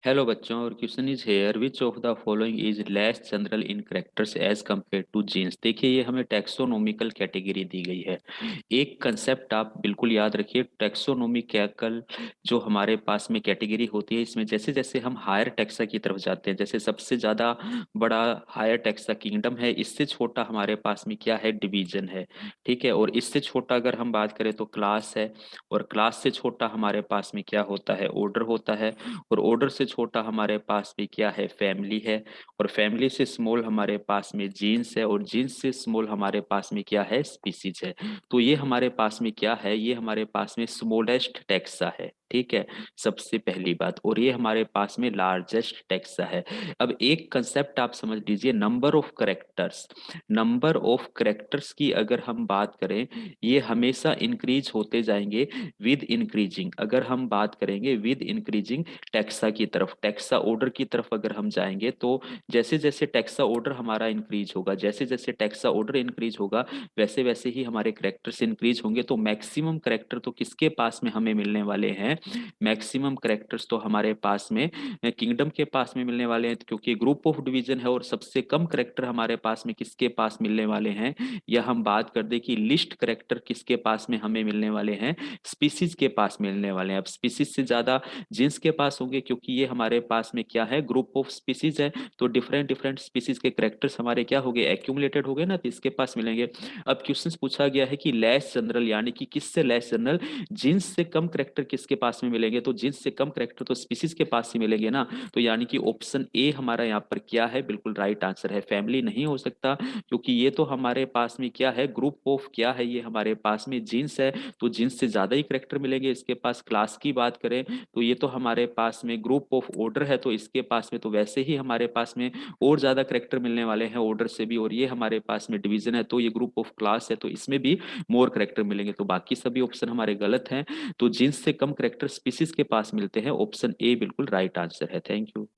Hello बच्चों, और question is here which of the following is less general in characters as compare to genes. देखिए, ये हमें taxonomical category दी गई है। एक कंसेप्ट आप बिल्कुल याद रखिए, टेक्सोनोमिकल जो हमारे पास में कैटेगरी होती है, इसमें जैसे जैसे हम हायर टेक्सा की तरफ जाते हैं, जैसे सबसे ज़्यादा बड़ा हायर टेक्सा किंगडम है, इससे छोटा हमारे पास में क्या है, डिवीजन है। ठीक है, और इससे छोटा अगर हम बात करें तो क्लास है, और क्लास से छोटा हमारे पास में क्या होता है, ऑर्डर होता है, और ऑर्डर से छोटा हमारे पास में क्या है, फैमिली है, और फैमिली से स्मॉल हमारे पास में जीन्स है, और जीन्स से स्मॉल हमारे पास में क्या है, स्पीसीज है। तो ये हमारे पास में क्या है, ये हमारे पास में स्मॉलेस्ट टेक्सा है। ठीक है, सबसे पहली बात, और ये हमारे पास में लार्जेस्ट टेक्सा है। अब एक कंसेप्ट आप समझ लीजिए, number of characters. Number of characters की अगर हम बात करें, ये हमेशा इंक्रीज होते जाएंगे विद इंक्रीजिंग। अगर हम बात करेंगे विद इंक्रीजिंग टेक्सा की तरफ, टेक्सा ऑर्डर की तरफ अगर हम जाएंगे, तो जैसे जैसे टेक्सा ऑर्डर हमारा इंक्रीज होगा, जैसे जैसे टेक्सा ऑर्डर इंक्रीज होगा, वैसे वैसे ही हमारे करेक्टर्स इंक्रीज होंगे। तो मैक्सिमम करेक्टर तो किसके पास में हमें मिलने वाले हैं, मैक्सिमम करेक्टर्स तो हमारे पास में किंगडम के पास में मिलने वाले हैं, क्योंकि ग्रुप ऑफ डिवीजन है। और सबसे कम करेक्टर हमारे पास में किसके पास मिलने वाले हैं, या हम बात कर दे कि लिस्ट करेक्टर किसके पास में हमें मिलने वाले हैं, स्पीसीज के पास मिलने वाले हैं। अब स्पीसीज से ज्यादा जीन्स के पास होंगे, क्योंकि ये हमारे पास में क्या है, ग्रुप ऑफ स्पीसीज है। तो डिफरेंट डिफरेंट स्पीसीज के करेक्टर्स हमारे क्या हो गए, एक्यूमुलेटेड हो गए ना, तो इसके पास मिलेंगे। अब क्वेश्चन पूछा गया है कि लेस जनरल, यानी कि किससे लेस जनरल, जीन्स से कम करेक्टर किसके पास में मिलेंगे, तो जीन्स से कम करेक्टर तो स्पीसीज के पास ही मिलेंगे ना। तो यानी कि ऑप्शन ए हमारा यहाँ पर क्या है, बिल्कुल राइट आंसर है। फैमिली नहीं हो सकता, क्योंकि ये तो हमारे पास में क्या है, ग्रुप ऑफ क्या है, ये हमारे पास में जीन्स है, तो जीन्स से ज्यादा ही करेक्टर मिलेंगे इसके पास। क्लास की बात करें तो ये तो हमारे पास में ग्रुप ऑफ ऑर्डर है, तो इसके पास में तो वैसे ही हमारे पास में और ज्यादा करेक्टर मिलने वाले हैं ऑर्डर से भी। और ये हमारे पास में डिवीजन है, तो ये ग्रुप ऑफ क्लास है, तो इसमें भी मोर करेक्टर मिलेंगे। तो बाकी सभी ऑप्शन हमारे गलत हैं। तो जीन्स से कम करेक्टर स्पीसीज के पास मिलते हैं। ऑप्शन ए बिल्कुल राइट आंसर है। Thank you.